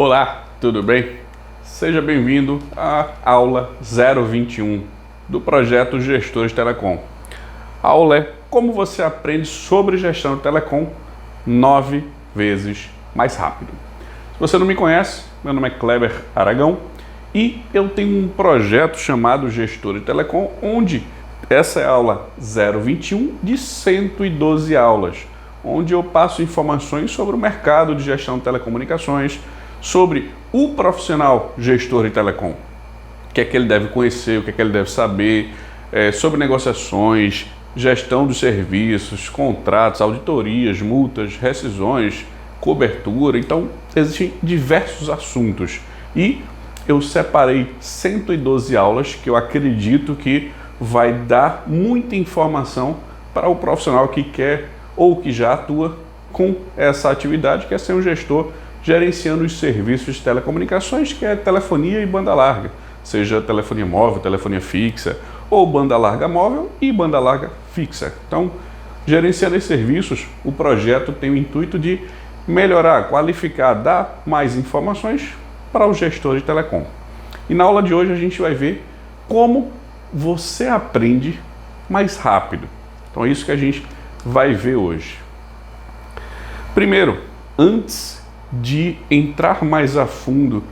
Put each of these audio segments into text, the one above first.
Olá, tudo bem? Seja bem-vindo à aula 021 do projeto Gestores Telecom. A aula é como você aprende sobre gestão de telecom 9 vezes mais rápido. Se você não me conhece, meu nome é Kleber Aragão e eu tenho um projeto chamado Gestores de Telecom, onde essa é a aula 021 de 112 aulas, onde eu passo informações sobre o mercado de gestão de telecomunicações, sobre o profissional gestor de telecom, o que é que ele deve conhecer, o que é que ele deve saber, sobre negociações, gestão dos serviços, contratos, auditorias, multas, rescisões, cobertura. Então, existem diversos assuntos e eu separei 112 aulas que eu acredito que vai dar muita informação para o profissional que quer ou que já atua com essa atividade, que é ser um gestor gerenciando os serviços de telecomunicações, que é telefonia e banda larga, seja telefonia móvel, telefonia fixa, ou banda larga móvel e banda larga fixa. Então, gerenciando esses serviços, o projeto tem o intuito de melhorar, qualificar, dar mais informações para o gestor de telecom. E na aula de hoje a gente vai ver como você aprende mais rápido. Então é isso que a gente vai ver hoje. Primeiro, antes de entrar mais a fundo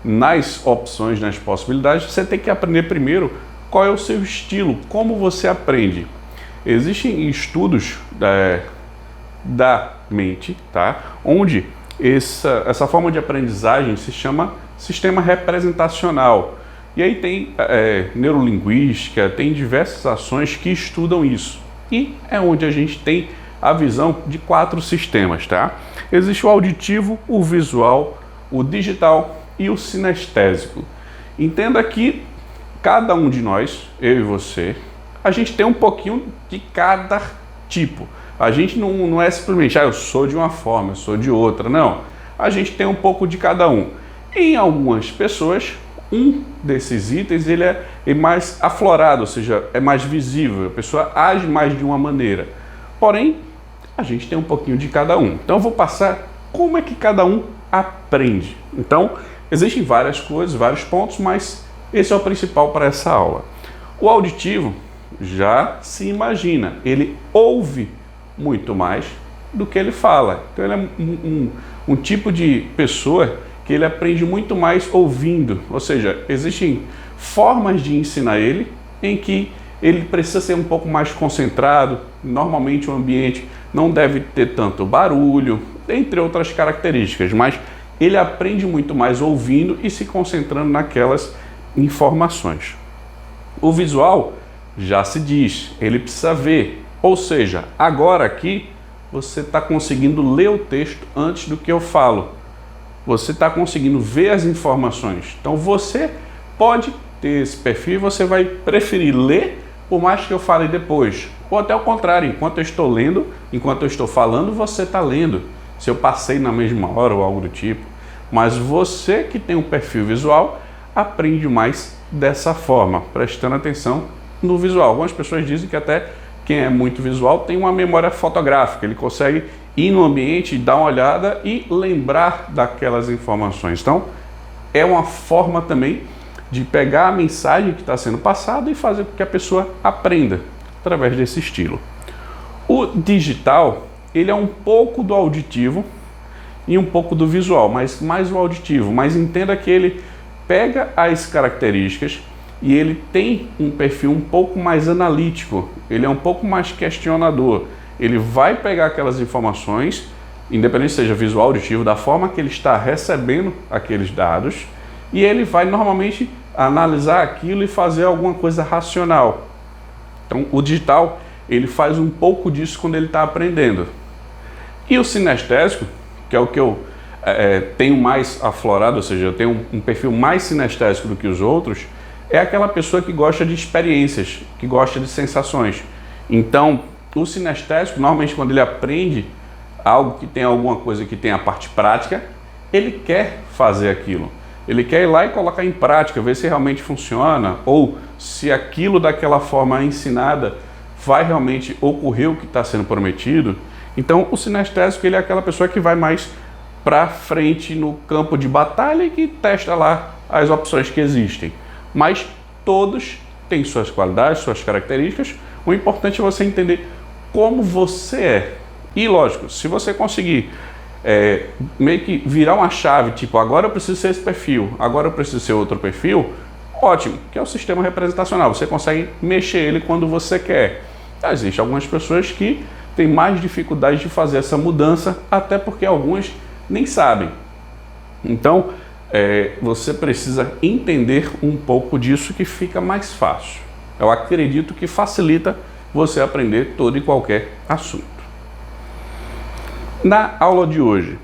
nas opções, nas possibilidades, você tem que aprender primeiro qual é o seu estilo, como você aprende. Existem estudos da mente, tá? Onde essa forma de aprendizagem se chama sistema representacional. E aí tem neurolinguística, tem diversas ações que estudam isso. E é onde a gente tem a visão de 4 sistemas, tá? Existe o auditivo, o visual, o digital e o sinestésico. Entenda que cada um de nós, eu e você, a gente tem um pouquinho de cada tipo. A gente não é simplesmente, eu sou de uma forma, eu sou de outra. Não, a gente tem um pouco de cada um. Em algumas pessoas, um desses itens ele é mais aflorado, ou seja, é mais visível, a pessoa age mais de uma maneira. Porém, a gente tem um pouquinho de cada um. Então eu vou passar como é que cada um aprende. Então, existem várias coisas, vários pontos, mas esse é o principal para essa aula. O auditivo já se imagina, ele ouve muito mais do que ele fala. Então ele é um tipo de pessoa que ele aprende muito mais ouvindo. Ou seja, existem formas de ensinar ele em que ele precisa ser um pouco mais concentrado. Normalmente o ambiente não deve ter tanto barulho, entre outras características, mas ele aprende muito mais ouvindo e se concentrando naquelas informações. O visual já se diz, ele precisa ver, ou seja, agora aqui você está conseguindo ler o texto antes do que eu falo. Você está conseguindo ver as informações. Então você pode ter esse perfil e você vai preferir ler por mais que eu fale depois. Ou até o contrário, enquanto eu estou lendo, enquanto eu estou falando, você está lendo. Se eu passei na mesma hora ou algo do tipo. Mas você que tem um perfil visual, aprende mais dessa forma, prestando atenção no visual. Algumas pessoas dizem que até quem é muito visual tem uma memória fotográfica. Ele consegue ir no ambiente, dar uma olhada e lembrar daquelas informações. Então, é uma forma também de pegar a mensagem que está sendo passada e fazer com que a pessoa aprenda através desse estilo. O digital, ele é um pouco do auditivo e um pouco do visual, mas mais o auditivo. Mas entenda que ele pega as características e ele tem um perfil um pouco mais analítico, ele é um pouco mais questionador. Ele vai pegar aquelas informações, independente seja visual ou auditivo, da forma que ele está recebendo aqueles dados, e ele vai normalmente analisar aquilo e fazer alguma coisa racional. Então, o digital, ele faz um pouco disso quando ele está aprendendo. E o sinestésico, que é o que eu tenho mais aflorado, ou seja, eu tenho um perfil mais sinestésico do que os outros, é aquela pessoa que gosta de experiências, que gosta de sensações. Então, o sinestésico, normalmente quando ele aprende algo que tem alguma coisa que tem a parte prática, ele quer fazer aquilo. Ele quer ir lá e colocar em prática, ver se realmente funciona ou se aquilo daquela forma ensinada vai realmente ocorrer o que está sendo prometido. Então, o sinestésico ele é aquela pessoa que vai mais para frente no campo de batalha e que testa lá as opções que existem. Mas todos têm suas qualidades, suas características. O importante é você entender como você é. E lógico, se você conseguir meio que virar uma chave, tipo, agora eu preciso ser esse perfil, agora eu preciso ser outro perfil, ótimo, que é o sistema representacional. Você consegue mexer ele quando você quer. Existem algumas pessoas que têm mais dificuldade de fazer essa mudança, até porque algumas nem sabem. Então, você precisa entender um pouco disso, que fica mais fácil. Eu acredito que facilita você aprender todo e qualquer assunto. Na aula de hoje,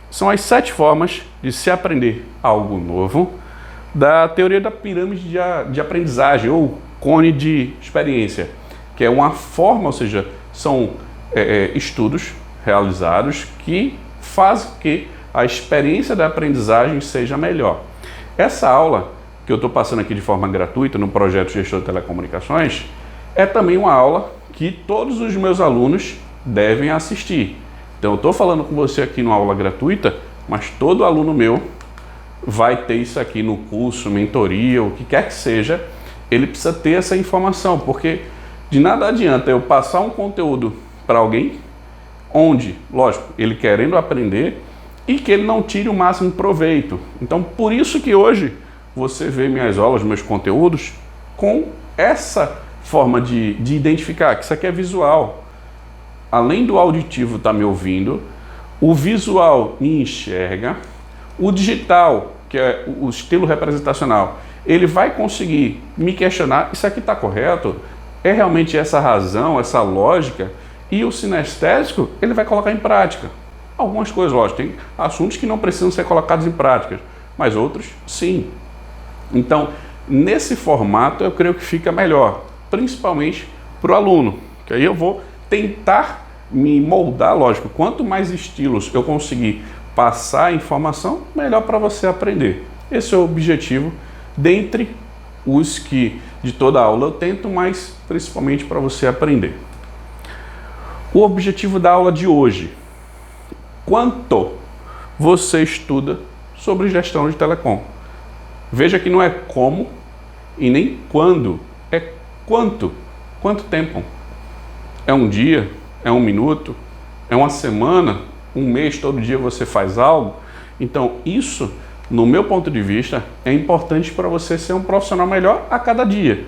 são as 7 formas de se aprender algo novo da teoria da pirâmide de aprendizagem, ou cone de experiência, que é uma forma, ou seja, são estudos realizados que fazem que a experiência da aprendizagem seja melhor. Essa aula que eu estou passando aqui de forma gratuita no projeto Gestor de Telecomunicações é também uma aula que todos os meus alunos devem assistir. Então eu estou falando com você aqui numa aula gratuita, mas todo aluno meu vai ter isso aqui no curso, mentoria, o que quer que seja, ele precisa ter essa informação, porque de nada adianta eu passar um conteúdo para alguém, onde, lógico, ele querendo aprender, e que ele não tire o máximo proveito. Então, por isso que hoje você vê minhas aulas, meus conteúdos, com essa forma de identificar que isso aqui é visual. Além do auditivo estar me ouvindo, o visual me enxerga, o digital, que é o estilo representacional, ele vai conseguir me questionar, isso aqui está correto? É realmente essa razão, essa lógica? E o sinestésico, ele vai colocar em prática. Algumas coisas, lógico, tem assuntos que não precisam ser colocados em prática, mas outros, sim. Então, nesse formato, eu creio que fica melhor, principalmente para o aluno, que aí eu vou tentar me moldar, lógico, quanto mais estilos eu conseguir passar a informação, melhor para você aprender. Esse é o objetivo, dentre os que de toda a aula eu tento, mas principalmente para você aprender. O objetivo da aula de hoje: quanto você estuda sobre gestão de telecom. Veja que não é como e nem quando, é quanto. Quanto tempo? É um dia? É um minuto? É uma semana? Um mês? Todo dia você faz algo? Então isso, no meu ponto de vista, é importante para você ser um profissional melhor a cada dia.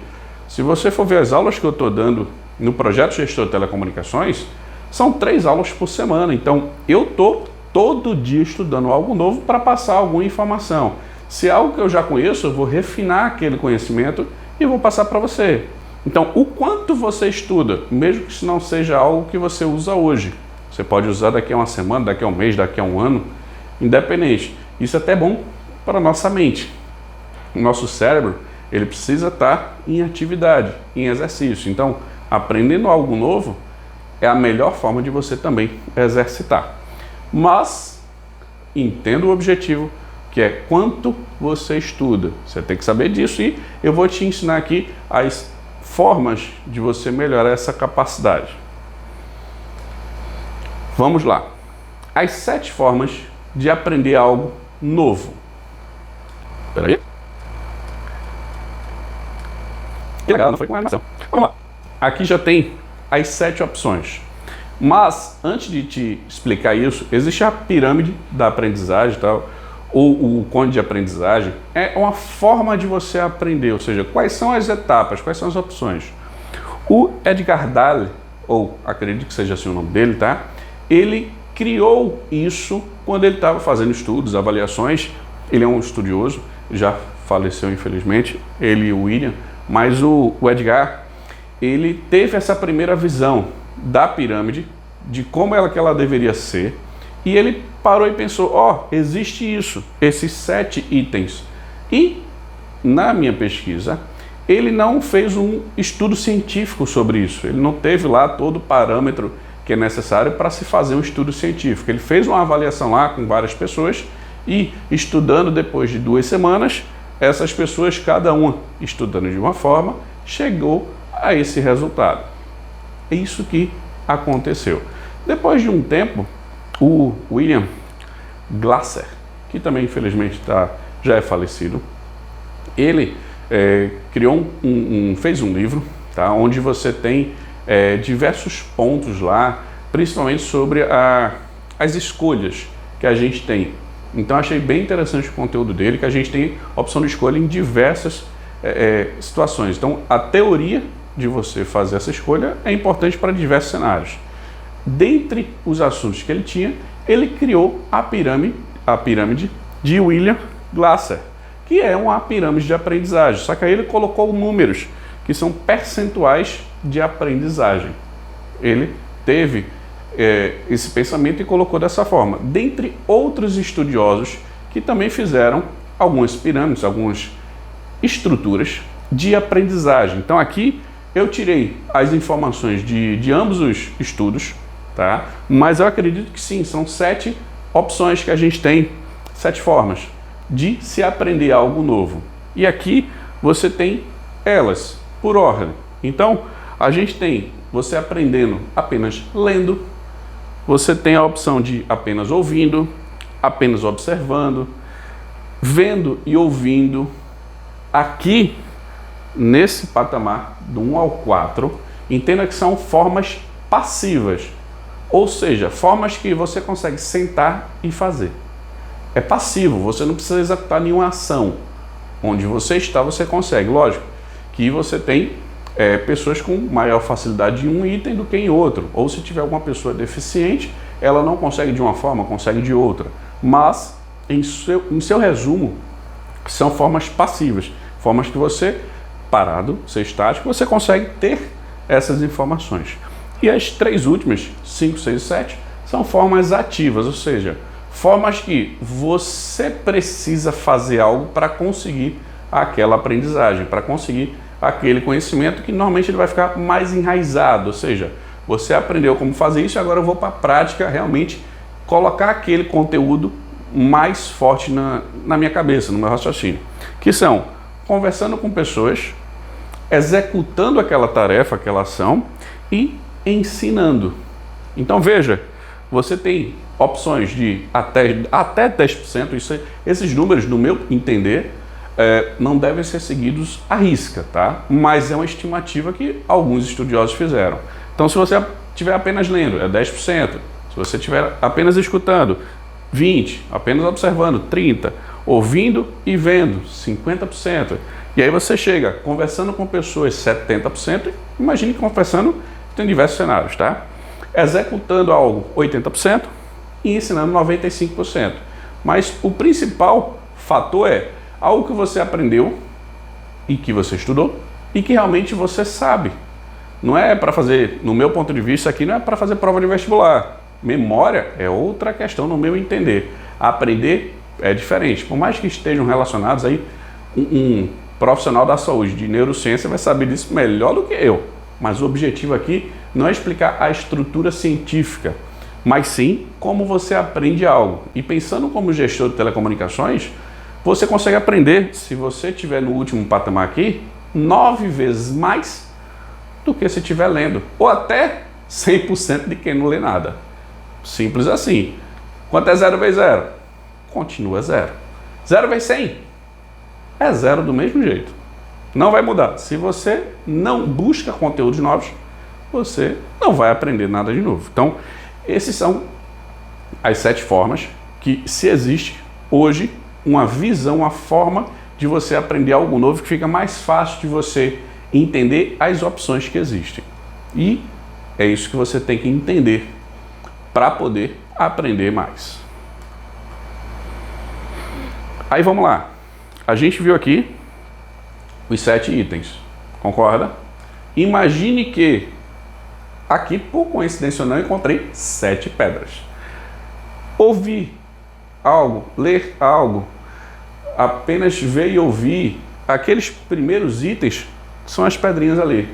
Se você for ver as aulas que eu estou dando no projeto Gestor de Telecomunicações, são 3 aulas por semana. Então eu estou todo dia estudando algo novo para passar alguma informação. Se é algo que eu já conheço, eu vou refinar aquele conhecimento e vou passar para você. Então, o quanto você estuda, mesmo que isso não seja algo que você usa hoje, você pode usar daqui a uma semana, daqui a um mês, daqui a um ano, independente. Isso é até bom para a nossa mente. O nosso cérebro, ele precisa estar em atividade, em exercício. Então, aprendendo algo novo é a melhor forma de você também exercitar. Mas entenda o objetivo, que é quanto você estuda. Você tem que saber disso e eu vou te ensinar aqui as formas de você melhorar essa capacidade. Vamos lá. As 7 formas de aprender algo novo. Espera aí. Que legal, não foi com animação. Vamos lá. Aqui já tem as 7 opções. Mas, antes de te explicar isso, existe a pirâmide da aprendizagem, tal, ou o cone de aprendizagem. É uma forma de você aprender, ou seja, quais são as etapas, quais são as opções. O Edgar Dale, ou acredito que seja assim o nome dele, tá? Ele criou isso quando ele estava fazendo estudos, avaliações. Ele é um estudioso, já faleceu infelizmente, ele e o William, mas o Edgar, ele teve essa primeira visão da pirâmide, de como que ela deveria ser, e ele parou e pensou, existe isso, esses 7 itens. E, na minha pesquisa, ele não fez um estudo científico sobre isso, ele não teve lá todo o parâmetro que é necessário para se fazer um estudo científico. Ele fez uma avaliação lá com várias pessoas e, estudando depois de 2 semanas, essas pessoas, cada uma estudando de uma forma, chegou a esse resultado. É isso que aconteceu. Depois de um tempo, o William Glasser, que também infelizmente já é falecido. Ele criou fez um livro, tá, onde você tem diversos pontos lá, principalmente sobre as escolhas que a gente tem. Então achei bem interessante o conteúdo dele, que a gente tem opção de escolha em diversas situações. Então a teoria de você fazer essa escolha é importante para diversos cenários. Dentre os assuntos que ele tinha, ele criou a pirâmide de William Glasser, que é uma pirâmide de aprendizagem, só que aí ele colocou números, que são percentuais de aprendizagem. Ele teve esse pensamento e colocou dessa forma. Dentre outros estudiosos que também fizeram algumas pirâmides, algumas estruturas de aprendizagem. Então aqui eu tirei as informações de ambos os estudos, tá? Mas eu acredito que sim, são 7 opções que a gente tem, 7 formas de se aprender algo novo. E aqui você tem elas por ordem. Então a gente tem você aprendendo apenas lendo, você tem a opção de apenas ouvindo, apenas observando, vendo e ouvindo. Aqui, nesse patamar, do 1 ao 4, entenda que são formas passivas, ou seja, formas que você consegue sentar e fazer. É passivo, você não precisa executar nenhuma ação. Onde você está, você consegue. Lógico que você tem pessoas com maior facilidade em um item do que em outro. Ou se tiver alguma pessoa deficiente, ela não consegue de uma forma, consegue de outra. Mas, em seu resumo, são formas passivas. Formas que você, parado, ser estático, você consegue ter essas informações. E as 3 últimas, 5, 6 e 7, são formas ativas, ou seja, formas que você precisa fazer algo para conseguir aquela aprendizagem, para conseguir aquele conhecimento que normalmente ele vai ficar mais enraizado, ou seja, você aprendeu como fazer isso e agora eu vou para a prática realmente colocar aquele conteúdo mais forte na minha cabeça, no meu raciocínio, que são conversando com pessoas, executando aquela tarefa, aquela ação e ensinando. Então veja, você tem opções de até 10%, esses números, no meu entender, não devem ser seguidos à risca, tá? Mas é uma estimativa que alguns estudiosos fizeram. Então, se você estiver apenas lendo, é 10%. Se você estiver apenas escutando, 20%. Apenas observando, 30%. Ouvindo e vendo, 50%. E aí você chega conversando com pessoas, 70%. Imagine conversando, tem diversos cenários, tá? Executando algo, 80%. E ensinando 95%. Mas o principal fator é algo que você aprendeu e que você estudou e que realmente você sabe. Não é para fazer, no meu ponto de vista aqui, não é para fazer prova de vestibular. Memória é outra questão no meu entender. Aprender é diferente. Por mais que estejam relacionados aí, um profissional da saúde de neurociência vai saber disso melhor do que eu. Mas o objetivo aqui não é explicar a estrutura científica, mas sim como você aprende algo. E pensando como gestor de telecomunicações, você consegue aprender, se você estiver no último patamar aqui, 9 vezes mais do que se estiver lendo. Ou até 100% de quem não lê nada. Simples assim. Quanto é 0 vezes 0? Continua 0. 0 vezes 100? É 0 do mesmo jeito. Não vai mudar. Se você não busca conteúdos novos, você não vai aprender nada de novo. Então, essas são as 7 formas que, se existe hoje, uma visão, uma forma de você aprender algo novo que fica mais fácil de você entender as opções que existem. E é isso que você tem que entender para poder aprender mais. Aí vamos lá. A gente viu aqui os 7 itens. Concorda? Imagine que aqui, por coincidência, eu não encontrei 7 pedras. Ouvir algo, ler algo, apenas ver e ouvir, aqueles primeiros itens são as pedrinhas ali.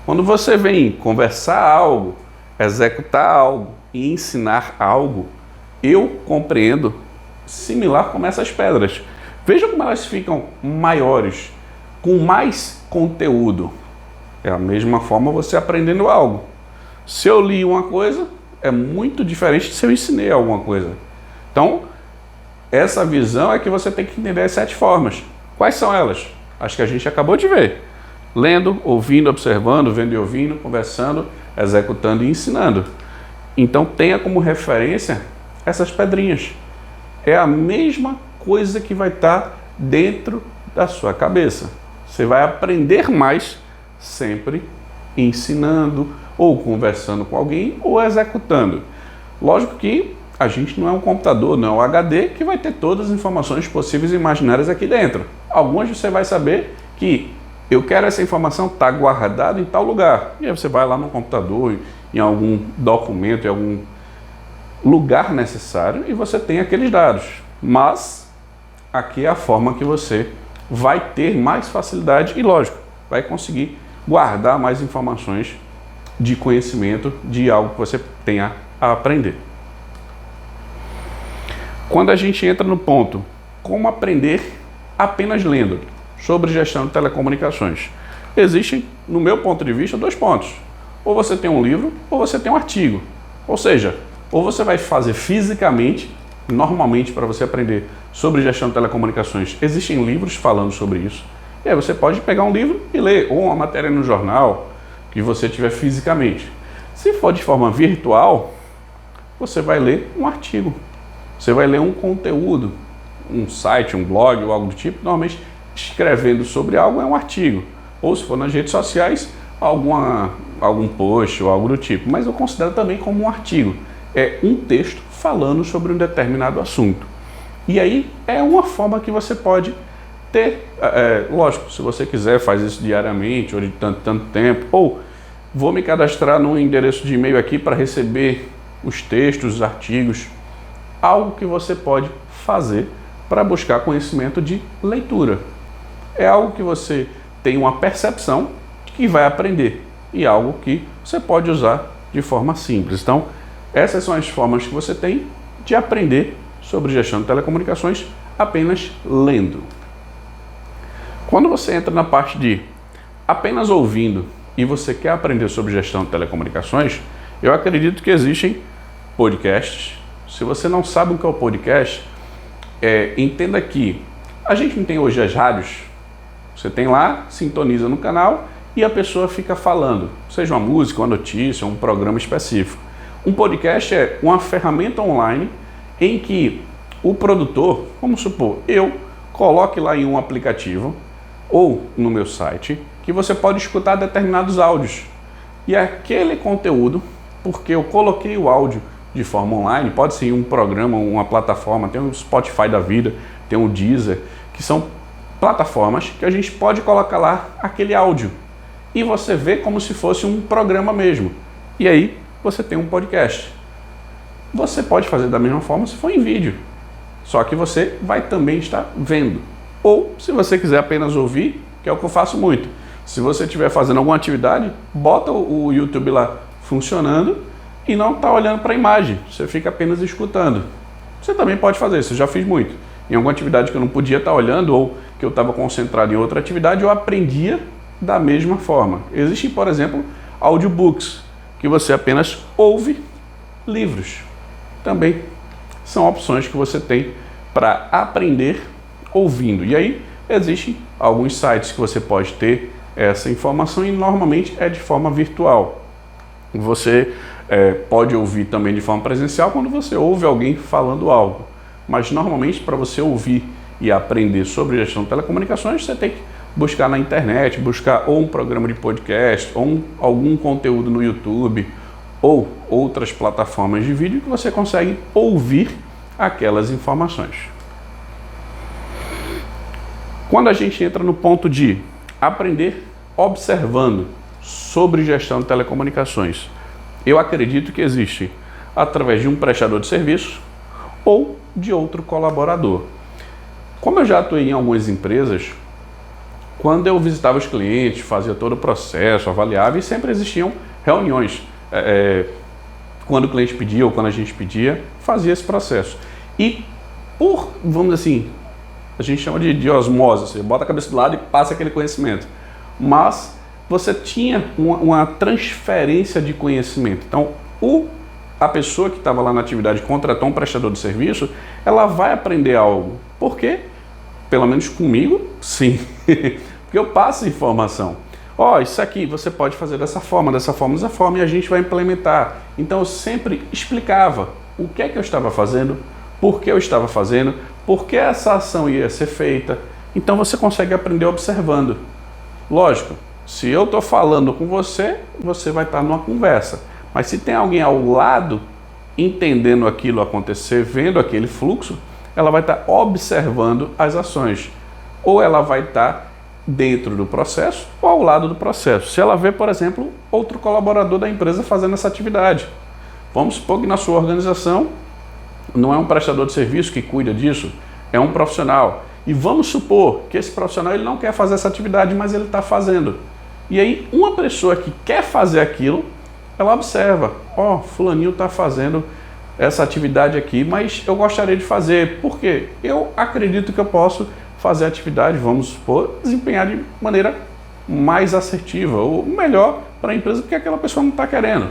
Quando você vem conversar algo, executar algo e ensinar algo, eu compreendo similar como essas pedras. Veja como elas ficam maiores, com mais conteúdo. É a mesma forma você aprendendo algo. Se eu li uma coisa, é muito diferente se eu ensinei alguma coisa. Então, essa visão é que você tem que entender as 7 formas. Quais são elas? As que a gente acabou de ver. Lendo, ouvindo, observando, vendo e ouvindo, conversando, executando e ensinando. Então tenha como referência essas pedrinhas. É a mesma coisa que vai estar dentro da sua cabeça. Você vai aprender mais sempre ensinando, ou conversando com alguém, ou executando. Lógico que a gente não é um computador, não é um HD que vai ter todas as informações possíveis e imaginárias aqui dentro. Algumas você vai saber que eu quero essa informação estar guardada em tal lugar. E aí você vai lá no computador, em algum documento, em algum lugar necessário e você tem aqueles dados. Mas aqui é a forma que você vai ter mais facilidade e, lógico, vai conseguir guardar mais informações de conhecimento de algo que você tenha a aprender. Quando a gente entra no ponto como aprender apenas lendo sobre gestão de telecomunicações, existem, no meu ponto de vista, 2 pontos. Ou você tem um livro ou você tem um artigo. Ou seja, ou você vai fazer fisicamente, normalmente para você aprender sobre gestão de telecomunicações, existem livros falando sobre isso. E aí você pode pegar um livro e ler, ou uma matéria no jornal que você tiver fisicamente. Se for de forma virtual, você vai ler um artigo. Você vai ler um conteúdo, um site, um blog ou algo do tipo. Normalmente, escrevendo sobre algo é um artigo. Ou se for nas redes sociais, algum post ou algo do tipo. Mas eu considero também como um artigo. É um texto falando sobre um determinado assunto. E aí é uma forma que você pode ter, lógico, se você quiser faz isso diariamente ou de tanto tempo, ou vou me cadastrar num endereço de e-mail aqui para receber os textos, os artigos, algo que você pode fazer para buscar conhecimento de leitura. É algo que você tem uma percepção de que vai aprender e algo que você pode usar de forma simples. Então, essas são as formas que você tem de aprender sobre gestão de telecomunicações apenas lendo. Quando você entra na parte de apenas ouvindo e você quer aprender sobre gestão de telecomunicações, eu acredito que existem podcasts. Se você não sabe o que é o podcast, entenda que a gente não tem hoje as rádios. Você tem lá, sintoniza no canal e a pessoa fica falando, seja uma música, uma notícia, um programa específico. Um podcast é uma ferramenta online em que o produtor, vamos supor, eu coloque lá em um aplicativo ou no meu site, que você pode escutar determinados áudios. E aquele conteúdo, porque eu coloquei o áudio de forma online, pode ser um programa, uma plataforma, tem o Spotify da vida, tem o Deezer, que são plataformas que a gente pode colocar lá aquele áudio. E você vê como se fosse um programa mesmo. E aí você tem um podcast. Você pode fazer da mesma forma se for em vídeo. Só que você vai também estar vendo. Ou, se você quiser apenas ouvir, que é o que eu faço muito. Se você estiver fazendo alguma atividade, bota o YouTube lá funcionando e não está olhando para a imagem. Você fica apenas escutando. Você também pode fazer isso, eu já fiz muito. Em alguma atividade que eu não podia estar olhando ou que eu estava concentrado em outra atividade, eu aprendia da mesma forma. Existem, por exemplo, audiobooks, que você apenas ouve livros. Também são opções que você tem para aprender ouvindo. E aí existem alguns sites que você pode ter essa informação e normalmente é de forma virtual. Você pode ouvir também de forma presencial quando você ouve alguém falando algo. Mas normalmente para você ouvir e aprender sobre gestão de telecomunicações, você tem que buscar na internet, buscar ou um programa de podcast, ou algum conteúdo no YouTube, ou outras plataformas de vídeo que você consegue ouvir aquelas informações. Quando a gente entra no ponto de aprender observando sobre gestão de telecomunicações, eu acredito que existe através de um prestador de serviço ou de outro colaborador. Como eu já atuei em algumas empresas, quando eu visitava os clientes, fazia todo o processo, avaliava e sempre existiam reuniões. Quando o cliente pedia ou quando a gente pedia, fazia esse processo. E vamos dizer assim, a gente chama de osmose, você bota a cabeça do lado e passa aquele conhecimento. Mas você tinha uma transferência de conhecimento. Então, o a pessoa que estava lá na atividade contratou um prestador de serviço, ela vai aprender algo. Por quê? Pelo menos comigo, sim. Porque eu passo informação. Isso aqui você pode fazer dessa forma, dessa forma, dessa forma, e a gente vai implementar. Então eu sempre explicava o que é que eu estava fazendo, por que eu estava fazendo, por que essa ação ia ser feita. Então você consegue aprender observando. Lógico, se eu estou falando com você, você vai estar numa conversa. Mas se tem alguém ao lado, entendendo aquilo acontecer, vendo aquele fluxo, ela vai estar observando as ações. Ou ela vai estar dentro do processo ou ao lado do processo. Se ela vê, por exemplo, outro colaborador da empresa fazendo essa atividade. Vamos supor que na sua organização não é um prestador de serviço que cuida disso, é um profissional. E vamos supor que esse profissional ele não quer fazer essa atividade, mas ele está fazendo. E aí uma pessoa que quer fazer aquilo, ela observa, fulaninho está fazendo essa atividade aqui, mas eu gostaria de fazer, porque eu acredito que eu posso fazer a atividade, vamos supor, desempenhar de maneira mais assertiva, ou melhor para a empresa, porque aquela pessoa não está querendo.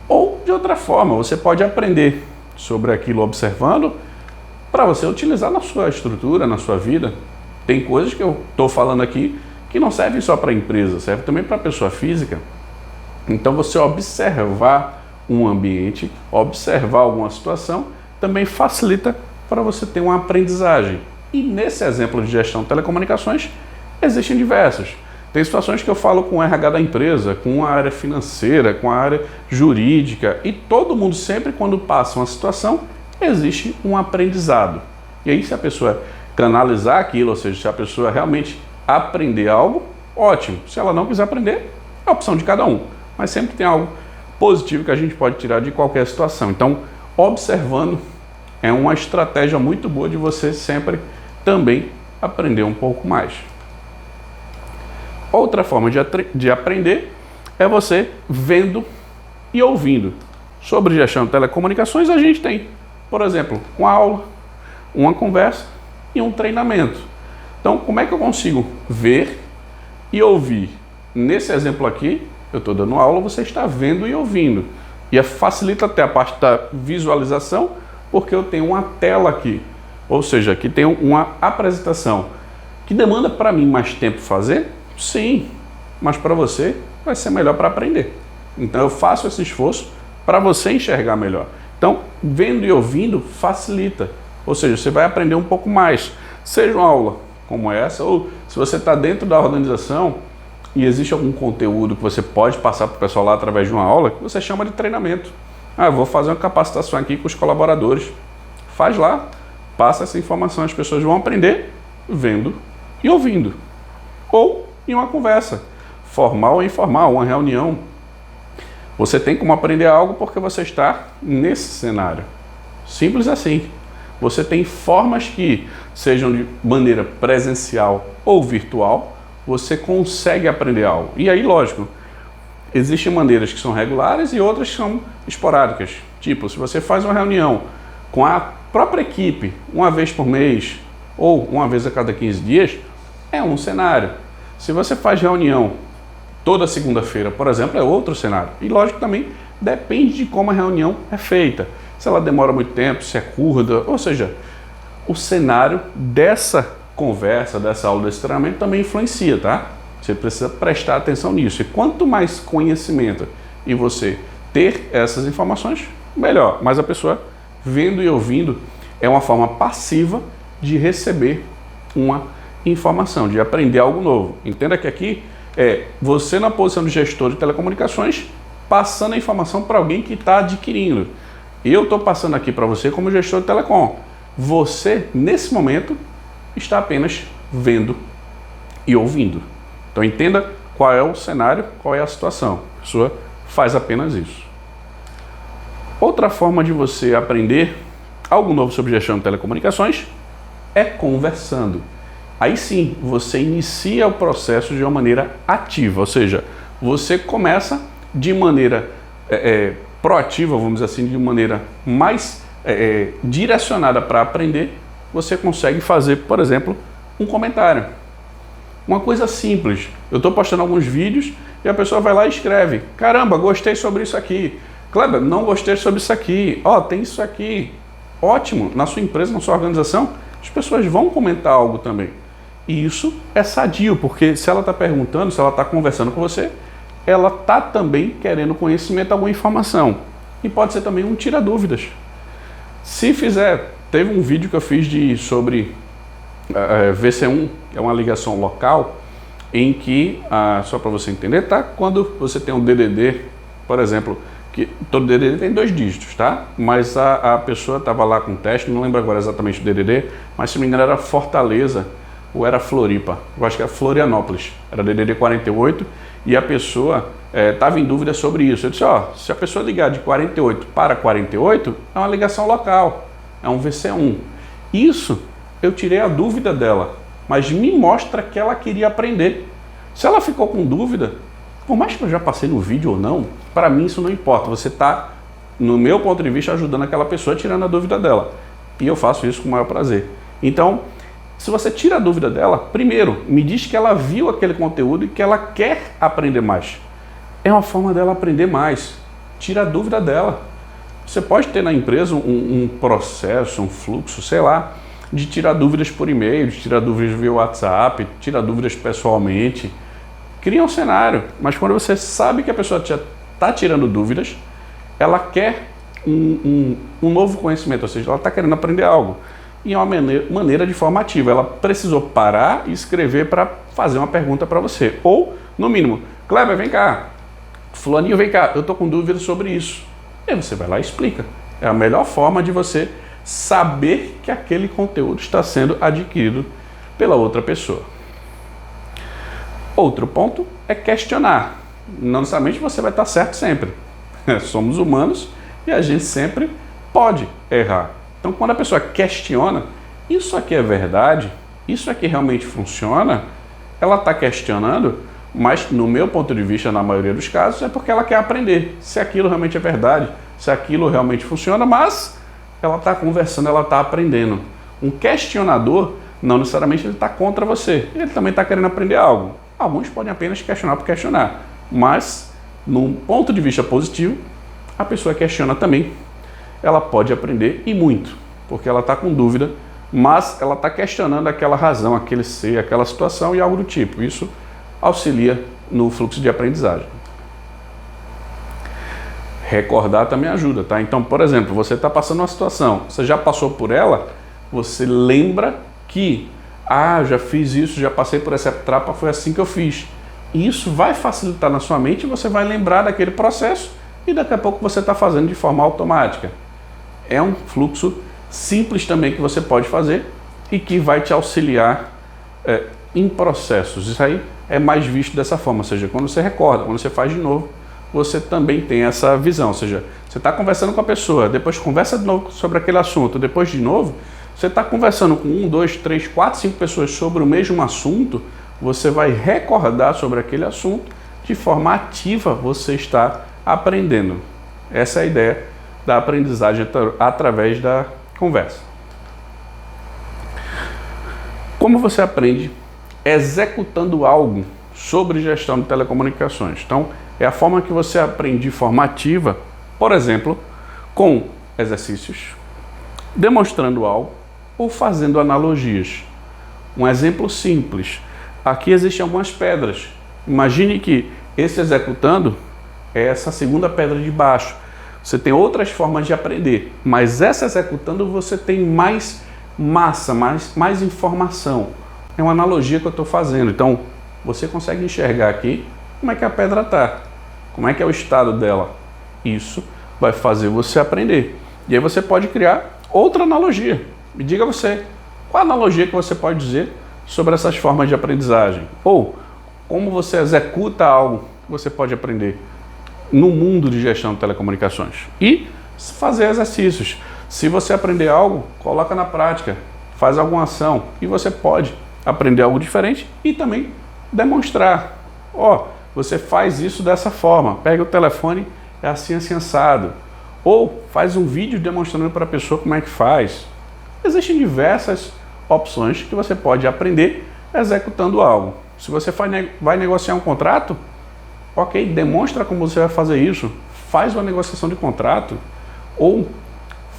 Ou de outra forma, você pode aprender sobre aquilo observando, para você utilizar na sua estrutura, na sua vida. Tem coisas que eu estou falando aqui que não servem só para a empresa, serve também para a pessoa física. Então você observar um ambiente, observar alguma situação, também facilita para você ter uma aprendizagem. E nesse exemplo de gestão de telecomunicações, existem diversos. Tem situações que eu falo com o RH da empresa, com a área financeira, com a área jurídica, e todo mundo sempre quando passa uma situação, existe um aprendizado. E aí se a pessoa canalizar aquilo, ou seja, se a pessoa realmente aprender algo, ótimo. Se ela não quiser aprender, é a opção de cada um. Mas sempre tem algo positivo que a gente pode tirar de qualquer situação. Então, observando é uma estratégia muito boa de você sempre também aprender um pouco mais. Outra forma de aprender é você vendo e ouvindo. Sobre gestão de telecomunicações, a gente tem, por exemplo, uma aula, uma conversa e um treinamento. Então, como é que eu consigo ver e ouvir? Nesse exemplo aqui, eu estou dando aula, você está vendo e ouvindo. E facilita até a parte da visualização, porque eu tenho uma tela aqui. Ou seja, aqui tem uma apresentação. Que demanda para mim mais tempo fazer? Sim, mas para você vai ser melhor para aprender. Então eu faço esse esforço para você enxergar melhor. Então, vendo e ouvindo facilita. Ou seja, você vai aprender um pouco mais. Seja uma aula como essa, ou se você está dentro da organização e existe algum conteúdo que você pode passar para o pessoal lá através de uma aula, que você chama de treinamento. Eu vou fazer uma capacitação aqui com os colaboradores. Faz lá, passa essa informação, as pessoas vão aprender vendo e ouvindo. Ou em uma conversa, formal ou informal, uma reunião. Você tem como aprender algo porque você está nesse cenário. Simples assim. Você tem formas que sejam de maneira presencial ou virtual, você consegue aprender algo. E aí, lógico, existem maneiras que são regulares e outras que são esporádicas. Tipo, se você faz uma reunião com a própria equipe uma vez por mês ou uma vez a cada 15 dias, é um cenário. Se você faz reunião toda segunda-feira, por exemplo, é outro cenário. E lógico também depende de como a reunião é feita. Se ela demora muito tempo, se é curta, ou seja, o cenário dessa conversa, dessa aula, desse treinamento também influencia, tá? Você precisa prestar atenção nisso. E quanto mais conhecimento e você ter essas informações, melhor. Mas a pessoa vendo e ouvindo é uma forma passiva de receber uma informação, de aprender algo novo. Entenda que aqui é você na posição de gestor de telecomunicações passando a informação para alguém que está adquirindo. Eu estou passando aqui para você como gestor de telecom. Você, nesse momento, está apenas vendo e ouvindo. Então entenda qual é o cenário, qual é a situação. A pessoa faz apenas isso. Outra forma de você aprender algo novo sobre gestão de telecomunicações é conversando. Aí sim, você inicia o processo de uma maneira ativa, ou seja, você começa de maneira proativa, vamos dizer assim, de maneira mais direcionada para aprender, você consegue fazer, por exemplo, um comentário. Uma coisa simples, eu estou postando alguns vídeos e a pessoa vai lá e escreve: caramba, gostei sobre isso aqui, Kleber, não gostei sobre isso aqui. Ó, tem isso aqui. Ótimo, na sua empresa, na sua organização, as pessoas vão comentar algo também. E isso é sadio, porque se ela está perguntando, se ela está conversando com você, ela está também querendo conhecimento, alguma informação. E pode ser também um tira-dúvidas. Se fizer, teve um vídeo que eu fiz sobre VC1, que é uma ligação local, em que, só para você entender, tá? Quando você tem um DDD, por exemplo, que todo DDD tem 2 dígitos, tá? Mas a pessoa estava lá com teste, não lembro agora exatamente o DDD, mas se não me engano era Fortaleza ou era Floripa, eu acho que era Florianópolis, era DDD 48, e a pessoa estava em dúvida sobre isso. Eu disse, ó, se a pessoa ligar de 48 para 48, é uma ligação local, é um VC1. Isso, eu tirei a dúvida dela, mas me mostra que ela queria aprender. Se ela ficou com dúvida, por mais que eu já passei no vídeo ou não, para mim isso não importa. Você está, no meu ponto de vista, ajudando aquela pessoa, tirando a dúvida dela. E eu faço isso com o maior prazer. Então, se você tira a dúvida dela, primeiro, me diz que ela viu aquele conteúdo e que ela quer aprender mais. É uma forma dela aprender mais. Tira a dúvida dela. Você pode ter na empresa um processo, um fluxo, sei lá, de tirar dúvidas por e-mail, de tirar dúvidas via WhatsApp, tirar dúvidas pessoalmente. Cria um cenário, mas quando você sabe que a pessoa está tirando dúvidas, ela quer um novo conhecimento, ou seja, ela está querendo aprender algo. E é uma maneira de forma ativa. Ela precisou parar e escrever para fazer uma pergunta para você. Ou, no mínimo, Kleber, vem cá. Fulaninho, vem cá, eu estou com dúvida sobre isso. E aí você vai lá e explica. É a melhor forma de você saber que aquele conteúdo está sendo adquirido pela outra pessoa. Outro ponto é questionar. Não necessariamente você vai estar certo sempre. Somos humanos e a gente sempre pode errar. Então, quando a pessoa questiona, isso aqui é verdade? Isso aqui realmente funciona? Ela está questionando, mas no meu ponto de vista, na maioria dos casos, é porque ela quer aprender se aquilo realmente é verdade, se aquilo realmente funciona, mas ela está conversando, ela está aprendendo. Um questionador, não necessariamente ele está contra você, ele também está querendo aprender algo. Alguns podem apenas questionar por questionar, mas, num ponto de vista positivo, a pessoa questiona também. Ela pode aprender e muito, porque ela está com dúvida, mas ela está questionando aquela razão, aquele ser, aquela situação e algo do tipo. Isso auxilia no fluxo de aprendizagem. Recordar também ajuda, tá? Então, por exemplo, você está passando uma situação, você já passou por ela, você lembra que, já fiz isso, já passei por essa etapa, foi assim que eu fiz. E isso vai facilitar na sua mente e você vai lembrar daquele processo e daqui a pouco você está fazendo de forma automática. É um fluxo simples também que você pode fazer e que vai te auxiliar em processos. Isso aí é mais visto dessa forma, ou seja, quando você recorda, quando você faz de novo, você também tem essa visão, ou seja, você está conversando com a pessoa, depois conversa de novo sobre aquele assunto, depois de novo, você está conversando com 1, 2, 3, 4, 5 pessoas sobre o mesmo assunto, você vai recordar sobre aquele assunto, de forma ativa você está aprendendo. Essa é a ideia da aprendizagem através da conversa. Como você aprende? Executando algo sobre gestão de telecomunicações. Então, é a forma que você aprende de forma ativa, por exemplo, com exercícios, demonstrando algo ou fazendo analogias. Um exemplo simples. Aqui existem algumas pedras. Imagine que esse executando é essa segunda pedra de baixo. Você tem outras formas de aprender, mas essa executando você tem mais massa, mais informação. É uma analogia que eu estou fazendo. Então, você consegue enxergar aqui como é que a pedra está, como é que é o estado dela. Isso vai fazer você aprender. E aí você pode criar outra analogia. Me diga você, qual a analogia que você pode dizer sobre essas formas de aprendizagem? Ou como você executa algo que você pode aprender no mundo de gestão de telecomunicações. E fazer exercícios. Se você aprender algo, coloca na prática, faz alguma ação e você pode aprender algo diferente e também demonstrar. Você faz isso dessa forma, pega o telefone, é assim assado. Ou faz um vídeo demonstrando para a pessoa como é que faz. Existem diversas opções que você pode aprender executando algo. Se você vai negociar um contrato, ok, demonstra como você vai fazer isso. faz uma negociação de contrato ou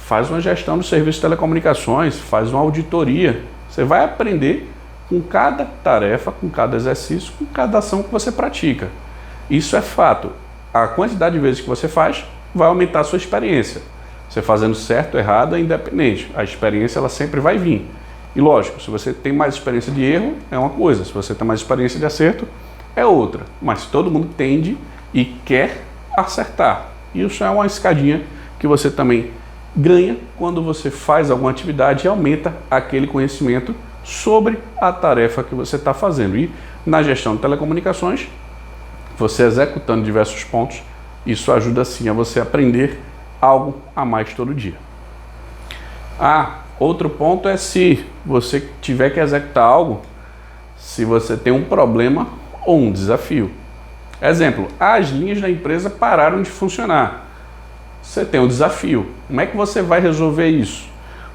faz uma gestão do serviço de telecomunicações, faz uma auditoria. Você vai aprender com cada tarefa, com cada exercício, com cada ação que você pratica. Isso é fato. A quantidade de vezes que você faz vai aumentar a sua experiência. Você fazendo certo ou errado é independente. A experiência ela sempre vai vir. E lógico, se você tem mais experiência de erro, é uma coisa. Se você tem mais experiência de acerto, é outra. Mas todo mundo tende e quer acertar. Isso é uma escadinha que você também ganha quando você faz alguma atividade e aumenta aquele conhecimento sobre a tarefa que você está fazendo. E na gestão de telecomunicações, você executando diversos pontos, isso ajuda sim a você aprender algo a mais todo dia. Outro ponto é se você tiver que executar algo, se você tem um problema ou um desafio. Exemplo, as linhas da empresa pararam de funcionar. Você tem um desafio. Como é que você vai resolver isso?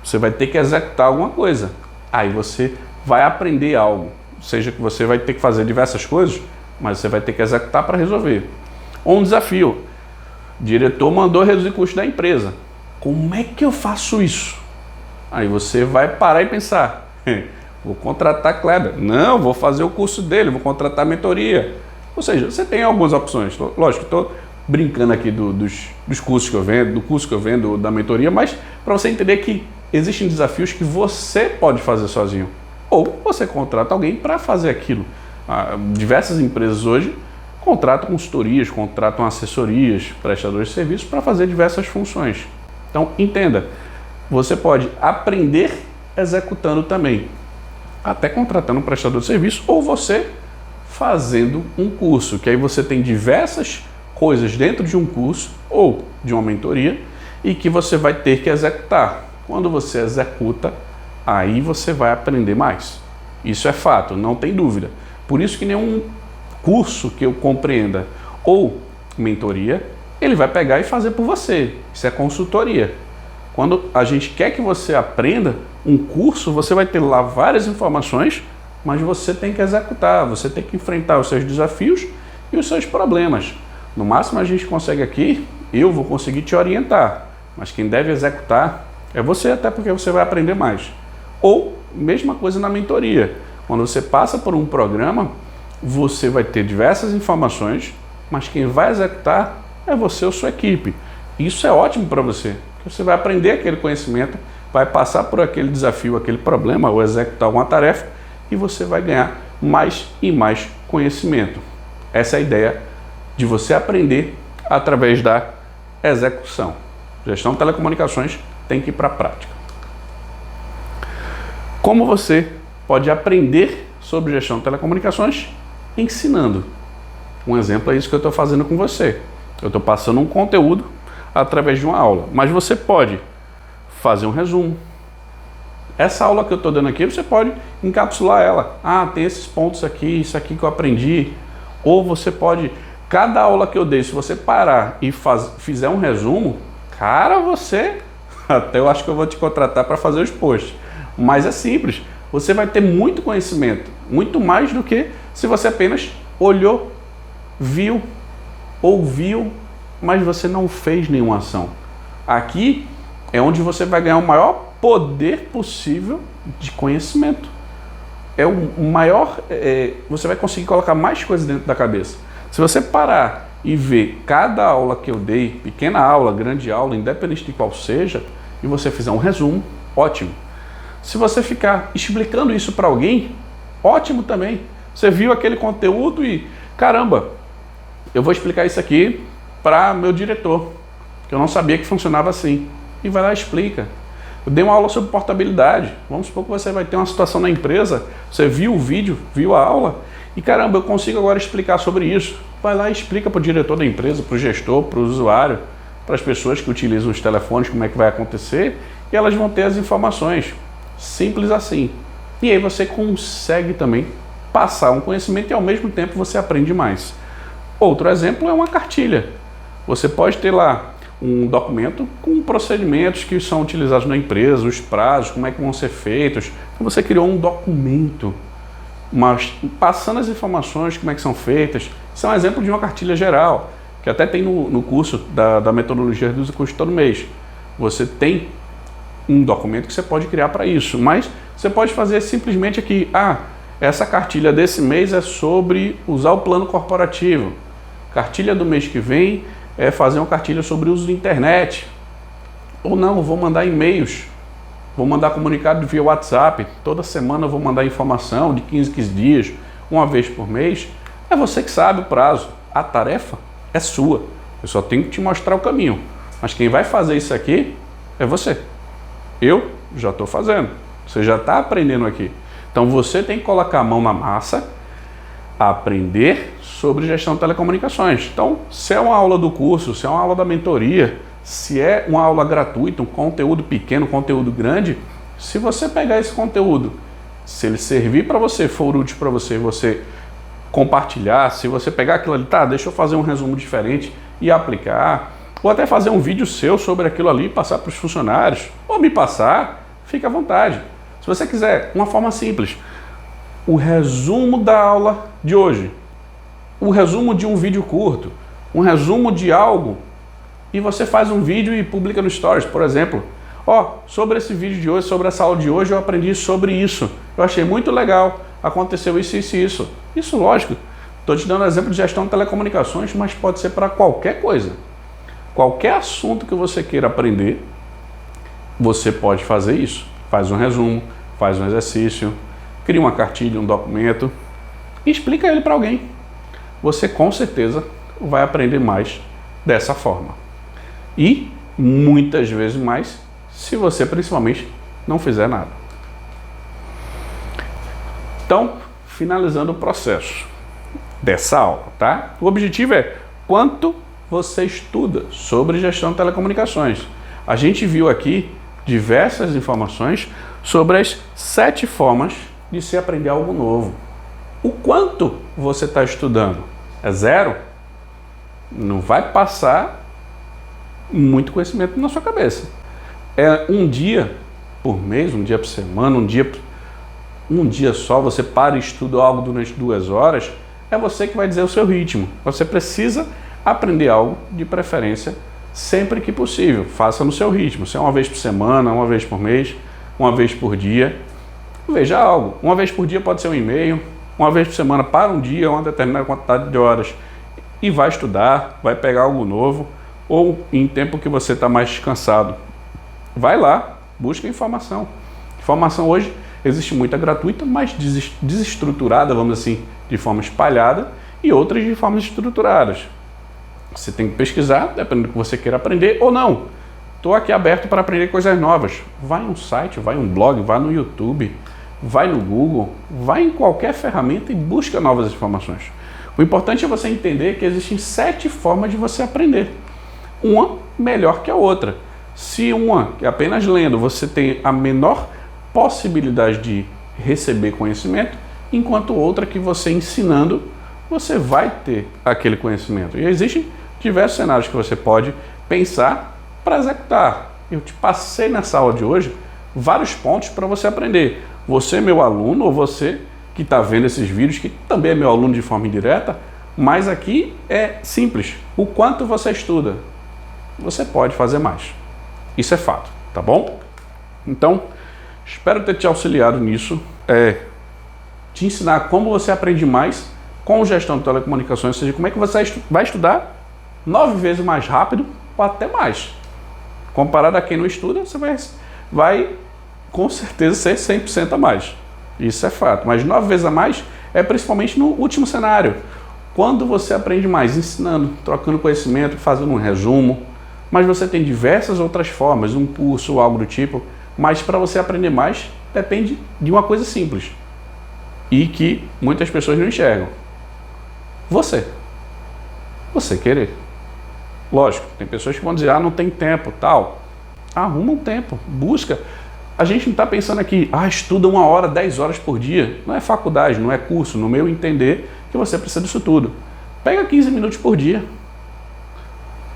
Você vai ter que executar alguma coisa. Aí você vai aprender algo. Seja que você vai ter que fazer diversas coisas, mas você vai ter que executar para resolver. Ou um desafio. O diretor mandou reduzir o custo da empresa. Como é que eu faço isso? Aí você vai parar e pensar. Vou contratar Kleber. Não, vou fazer o curso dele, vou contratar a mentoria. Ou seja, você tem algumas opções. Lógico, estou brincando aqui dos cursos que eu vendo, do curso que eu vendo, da mentoria, mas para você entender que existem desafios que você pode fazer sozinho. Ou você contrata alguém para fazer aquilo. Diversas empresas hoje contratam consultorias, contratam assessorias, prestadores de serviços para fazer diversas funções. Então, entenda, você pode aprender executando também, até contratando um prestador de serviço ou você fazendo um curso, que aí você tem diversas coisas dentro de um curso ou de uma mentoria e que você vai ter que executar. Quando você executa, aí você vai aprender mais. Isso é fato, não tem dúvida. Por isso que nenhum curso que eu compreenda ou mentoria, ele vai pegar e fazer por você. Isso é consultoria. Quando a gente quer que você aprenda um curso, você vai ter lá várias informações, mas você tem que executar, você tem que enfrentar os seus desafios e os seus problemas. No máximo a gente consegue aqui, eu vou conseguir te orientar, mas quem deve executar é você, até porque você vai aprender mais. Ou, mesma coisa na mentoria. Quando você passa por um programa, você vai ter diversas informações, mas quem vai executar é você ou sua equipe. Isso é ótimo para você, porque você vai aprender aquele conhecimento, vai passar por aquele desafio, aquele problema, ou executar alguma tarefa, e você vai ganhar mais e mais conhecimento. Essa é a ideia de você aprender através da execução. Gestão de telecomunicações tem que ir para a prática. Como você pode aprender sobre gestão de telecomunicações? Ensinando. Um exemplo é isso que eu estou fazendo com você. Eu estou passando um conteúdo através de uma aula, mas você pode fazer um resumo. Essa aula que eu estou dando aqui, você pode encapsular ela. Tem esses pontos aqui, isso aqui que eu aprendi. Ou você pode, cada aula que eu dei, se você parar e fizer um resumo, cara, você, até eu acho que eu vou te contratar para fazer os posts. Mas é simples, você vai ter muito conhecimento, muito mais do que se você apenas olhou, viu, ouviu, mas você não fez nenhuma ação. Aqui é onde você vai ganhar o maior poder possível de conhecimento. É o maior, você vai conseguir colocar mais coisas dentro da cabeça. Se você parar e ver cada aula que eu dei, pequena aula, grande aula, independente de qual seja, e você fizer um resumo, ótimo. Se você ficar explicando isso para alguém, ótimo também. Você viu aquele conteúdo e, caramba, eu vou explicar isso aqui para meu diretor, que eu não sabia que funcionava assim. E vai lá e explica. Eu dei uma aula sobre portabilidade. Vamos supor que você vai ter uma situação na empresa, você viu o vídeo, viu a aula, e caramba, eu consigo agora explicar sobre isso. Vai lá e explica para o diretor da empresa, para o gestor, para o usuário, para as pessoas que utilizam os telefones, como é que vai acontecer, e elas vão ter as informações. Simples assim. E aí você consegue também passar um conhecimento e ao mesmo tempo você aprende mais. Outro exemplo é uma cartilha. Você pode ter lá um documento com procedimentos que são utilizados na empresa, os prazos, como é que vão ser feitos. Você criou um documento, mas passando as informações, como é que são feitas. Isso é um exemplo de uma cartilha geral. que até tem no curso da metodologia Reduza Custo todo mês. Você tem um documento que você pode criar para isso, mas você pode fazer simplesmente aqui, essa cartilha desse mês é sobre usar o plano corporativo. Cartilha do mês que vem é fazer uma cartilha sobre o uso da internet. Ou não, vou mandar e-mails, vou mandar comunicado via WhatsApp, toda semana eu vou mandar informação de 15 dias, uma vez por mês. É você que sabe o prazo, a tarefa é sua, eu só tenho que te mostrar o caminho. Mas quem vai fazer isso aqui é você. Eu já estou fazendo, você já está aprendendo aqui. Então você tem que colocar a mão na massa, aprender sobre gestão de telecomunicações. Então, se é uma aula do curso, se é uma aula da mentoria, se é uma aula gratuita, um conteúdo pequeno, um conteúdo grande, se você pegar esse conteúdo, se ele servir para você, for útil para você, você compartilhar, se você pegar aquilo ali, deixa eu fazer um resumo diferente e aplicar, ou até fazer um vídeo seu sobre aquilo ali e passar para os funcionários, ou me passar, fica à vontade. Se você quiser, uma forma simples, o resumo da aula de hoje, o resumo de um vídeo curto, um resumo de algo, e você faz um vídeo e publica no Stories, por exemplo. Sobre esse vídeo de hoje, sobre essa aula de hoje, eu aprendi sobre isso. Eu achei muito legal, aconteceu isso, isso e isso. Isso, lógico, estou te dando exemplo de gestão de telecomunicações, mas pode ser para qualquer coisa. Qualquer assunto que você queira aprender, você pode fazer isso. Faz um resumo, faz um exercício, cria uma cartilha, um documento e explica ele para alguém. Você com certeza vai aprender mais dessa forma. E muitas vezes mais se você principalmente não fizer nada. Então, finalizando o processo dessa aula, tá? O objetivo é quanto você estuda sobre gestão de telecomunicações. A gente viu aqui diversas informações sobre as 7 formas de se aprender algo novo. O quanto você está estudando? É 0? Não vai passar muito conhecimento na sua cabeça. É um dia por mês, um dia por semana, um dia só, você para e estuda algo durante 2 horas, é você que vai dizer o seu ritmo. Você precisa aprender algo, de preferência, sempre que possível. Faça no seu ritmo. Se é uma vez por semana, uma vez por mês, uma vez por dia, veja algo. Uma vez por dia pode ser um e-mail, uma vez por semana para um dia, uma determinada quantidade de horas, e vai estudar, vai pegar algo novo, ou em tempo que você está mais descansado, vai lá, busca informação. Informação hoje existe muita gratuita, mas desestruturada, vamos assim, de forma espalhada, e outras de formas estruturadas. Você tem que pesquisar, dependendo do que você queira aprender ou não. Estou aqui aberto para aprender coisas novas. Vai em um site, vai em um blog, vai no YouTube, vai no Google, vai em qualquer ferramenta e busca novas informações. O importante é você entender que existem 7 formas de você aprender. Uma melhor que a outra. Se uma, que é apenas lendo, você tem a menor possibilidade de receber conhecimento, enquanto outra que você ensinando, você vai ter aquele conhecimento. E existem diversos cenários que você pode pensar para executar. Eu te passei nessa aula de hoje vários pontos para você aprender. Você, meu aluno, ou você que está vendo esses vídeos, que também é meu aluno de forma indireta, mas aqui é simples. O quanto você estuda, você pode fazer mais. Isso é fato, tá bom? Então, espero ter te auxiliado nisso, te ensinar como você aprende mais com gestão de telecomunicações, ou seja, como é que você vai estudar 9 vezes mais rápido ou até mais. Comparado a quem não estuda, você vai com certeza ser 100% a mais. Isso é fato, mas 9 vezes a mais é principalmente no último cenário. Quando você aprende mais, ensinando, trocando conhecimento, fazendo um resumo, mas você tem diversas outras formas, um curso ou algo do tipo, mas para você aprender mais, depende de uma coisa simples e que muitas pessoas não enxergam. Você querer. Lógico, tem pessoas que vão dizer, não tem tempo, tal. Arruma um tempo, busca. A gente não está pensando aqui, estuda 1 hora, 10 horas por dia. Não é faculdade, não é curso, no meu entender que você precisa disso tudo. Pega 15 minutos por dia.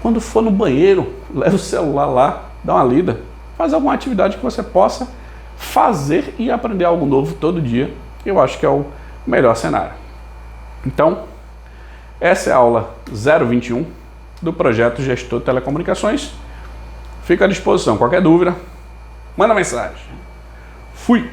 Quando for no banheiro, leva o celular lá, dá uma lida, faz alguma atividade que você possa fazer e aprender algo novo todo dia. Eu acho que é o melhor cenário. Então, essa é a aula 021. do projeto Gestor de Telecomunicações. Fico à disposição. Qualquer dúvida, manda mensagem. Fui!